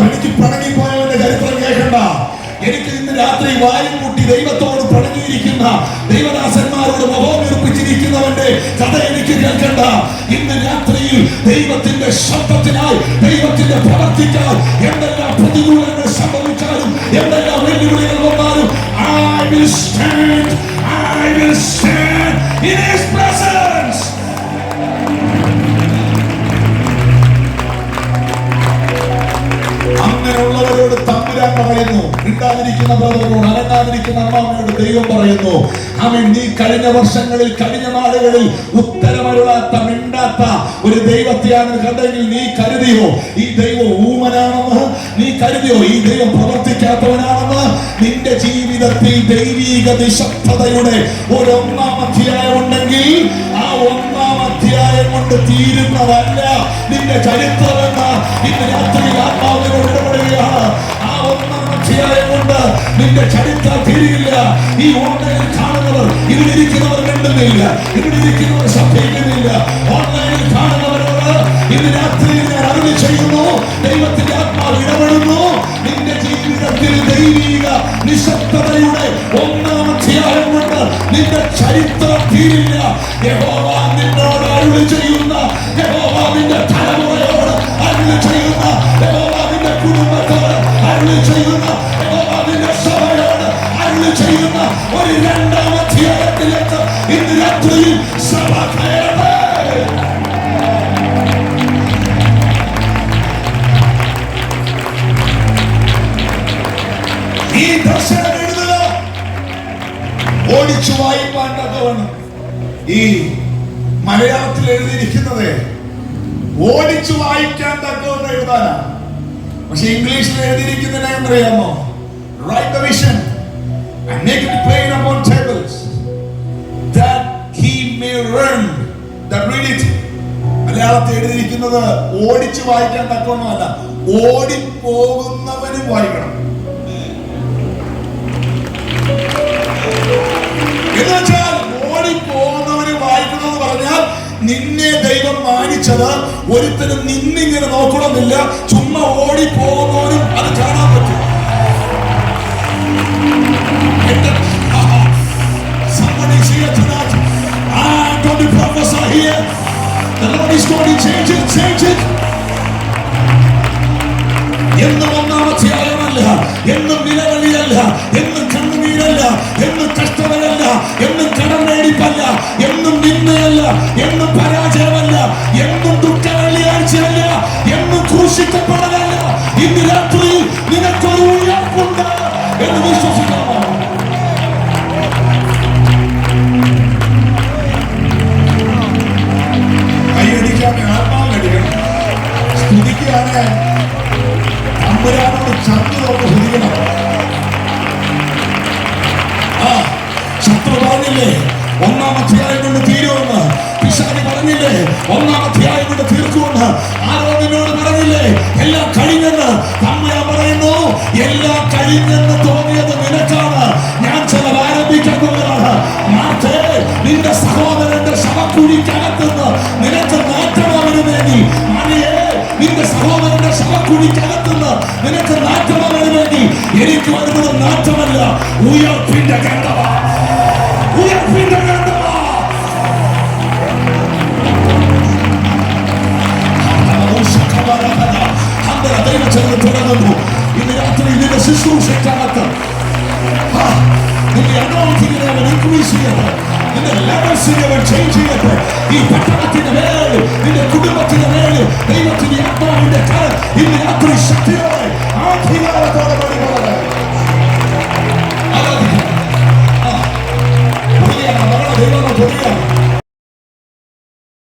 എനിക്ക് പിണങ്ങിപ്പോയവന്റെ ചരിത്രം കേൾക്കണ്ട. എനിക്ക് ഇന്ന് രാത്രി വായും മുട്ടി ദൈവത്തോട് പിണങ്ങിയിരിക്കുന്ന ദൈവദാസന്മാരോട് മുഖമീർപ്പിച്ചിരിക്കുന്നവന്റെ കഥ എനിക്ക് കേൾക്കണ്ട. ഇന്ന് രാത്രിയിൽ ദൈവത്തിന്റെ ശബ്ദത്തിനായി, ദൈവത്തിന്റെ പ്രവർത്തിക്കാൽ എന്തെല്ലാം പ്രതികൂലങ്ങൾ സംഭവിച്ചാലും, എന്തെല്ലാം വെല്ലുവിളികൾ വന്നാലും, I will stand in His presence. അങ്ങനെയുള്ളവരോട് തമ്പുരാൻ പറയുന്നു, മിണ്ടാതിരിക്കുന്ന ബ്രദറിനോട്, അനങ്ങാതിരിക്കുന്ന അമ്മാമ്മയോട് ദൈവം പറയുന്നു, ആമേൻ, നീ കഴിഞ്ഞ വർഷങ്ങളിൽ, കഴിഞ്ഞ നാളുകളിൽ ഉത്തരമരുളാത്ത, മിണ്ടാത്ത ഒരു ദൈവത്തെയാണ് കണ്ടെങ്കിൽ നീ കരുതിയോ ഈ ദൈവം ഊമനാണെന്ന്? നീ കരുതിയോ ഈ ദൈവം പ്രവർത്തിക്കാത്തവനാണെന്ന്? നിന്റെ ജീവിതത്തിൽ ദൈവീക നിശബ്ദതയുടെ ഒന്നാം അധ്യായം ഉണ്ടെങ്കിൽ ആ ഒന്നാം അധ്യായം കൊണ്ട് തീരുന്നതല്ല നിന്റെ ചരിത്രമെന്ന് ഇന്ന് രാത്രി ആത്മാവിനോട് ഇടപെടുകയാണ്. ആ ഒന്നാം അധ്യായം കൊണ്ട് നിന്റെ ചരിത്രം തീരില്ല. ഈ ഓൺലൈനിൽ കാണുന്നവർ, ഇവിടിരിക്കുന്നവർ മിണ്ടുന്നില്ല, ഇവിടിരിക്കുന്നവർ ശ്രദ്ധിക്കുന്നില്ല. ഓൺലൈനിൽ കാണുന്നവരോട് ഇന്ന് രാത്രി ഞാൻ അരുളി ചെയ്യുന്നു, ദൈവത്തിന്റെ ആത്മാവ് ഇടപെടുന്നു. നിന്റെ ജീവിതത്തിൽ ദൈവീക നിശബ്ദതയുടെ ഒന്നാം അധ്യായം കൊണ്ട് നിന്റെ ചരിത്രം തീരില്ല. യഹോവ നിന്നോട് അരുളി ചെയ്യുന്ന, യഹോവ നിന്റെ തലമുറയോട് അരുളി ചെയ്യുന്ന, യഹോവ നിന്റെ കുടുംബത്തോട് അരുളി ചെയ്യുന്ന, യഹോവ നിന്റെ സഭയോട് അരുളി ചെയ്യുന്ന ഒരു രണ്ടാം അധ്യായത്തിലേക്ക് ഇന്ന് രാത്രിയിൽ സഭ കയറട്ടെ. ഈ ദർശനം എഴുതുക, ഓടിച്ചു വായിപ്പാൻ തക്കവണ്ണം. ഈ മലയാളത്തിൽ എഴുതിയിരിക്കുന്നത് ഓടിച്ചു വായിക്കാൻ തക്കവണ്ണം എഴുതാനാണ്. പക്ഷെ ഇംഗ്ലീഷിൽ എഴുതിയിരിക്കുന്നത് എന്തറിയാമോ? Write the vision and make it plain upon tables that he may learn that read it. മലയാളത്തിൽ എഴുതിയിരിക്കുന്നത് ഓടിച്ചു വായിക്കാൻ തക്കവണ്ണമല്ല, ഓടിപ്പോകുന്നവനും വായിക്കണം. എന്നുവെച്ചാൽ ഓടിപ്പോകുന്നവന് വായിക്കണമെന്ന് പറഞ്ഞാൽ നിന്നെ ദൈവം മാനിച്ചത് ഒരുത്തരും നിന്നിങ്ങനെ നോക്കണമെന്നില്ല, ചുമ്മാ ഓടിപ്പോകുന്നവനും അത് കാണാൻ പറ്റും. Somebody is here tonight. I'm going to prophesy here. The Lord is going to change it, change it. എന്നും ഒന്നാം അധ്യായമല്ല, എന്നും നിലവിളിയല്ല, എന്നും കണ്ണുനീരല്ല, എന്നും കഷ്ടതയല്ല, എന്നും കടമേടിപ്പല്ല, എന്നും നിന്നയല്ല, എന്നും പരാജയമല്ല, എന്നും ദുഃഖവെള്ളിയാഴ്ചയല്ല, എന്നും ക്രൂശിക്കപ്പെടലല്ല. ഇന്ന് രാത്രി നിനക്കൊരു ഉയർപ്പുണ്ട് എന്ന് വിശ്വസിക്കാമോ? കൈയടിക്കാതെ ആത്മാവിനടിക്കണം, സ്തുതിക്കുകയാണ്. തമ്പുരാനോട് ചത്തു നോക്ക് സ്തുതിക്കണം. ശത്രു പറഞ്ഞില്ലേ ഒന്നാം അധ്യായം കൊണ്ട് തീരുമെന്ന്? പിശാചി പറഞ്ഞില്ലേ ഒന്നാം അധ്യായം കൊണ്ട് തീർക്കുമെന്ന്? ആരോനിനോട് പറഞ്ഞില്ലേ എല്ലാം കഴിഞ്ഞെന്ന്? തമ്പുരാൻ പറയുന്നു, എല്ലാം കഴിഞ്ഞെന്ന് തോന്നിയത് നിനക്കാണ്, ഞാൻ ചിലത് ആരംഭിക്കാൻ പോവുകയാണ്. മാർത്തേ, നിന്റെ സഹോദരന്റെ ശവക്കുഴിക്കകത്തുനിന്ന് നിനക്ക് നാറ്റമാവന് വേണ്ടി, മറിയേ, നിന്റെ സഹോദരന്റെ ശവക്കുഴിക്കകത്തുനിന്ന് നിനക്ക് നാറ്റമാവന് വേണ്ടി എനിക്ക് വരുന്നത് നാറ്റമല്ല, ഉയർപ്പിന്റെ ഗന്ധമാ, ഉയർപ്പിന്റെ ഗന്ധമാ. ദൈവചനം തുടങ്ങുന്നു. ഇന്ന് രാത്രി നിന്റെ ശുശ്രൂഷയ്ക്കകത്ത് നിന്റെ അനോധിനെ അവൻ ഇൻക്രീസ് ചെയ്യട്ടെ, നിന്റെ ലെവൽസിനെ അവൻ ചേഞ്ച് ചെയ്യട്ടെ. ഈ പട്ടണത്തിന്റെ മേല്, നിന്റെ കുടുംബത്തിന്റെ മേല് ദൈവത്തിന്റെ ആത്മാവിന്റെ കരം ഇന്ന് രാത്രി ശക്തിയോടെ ആധികാരത്തോടെ പണിപോലെ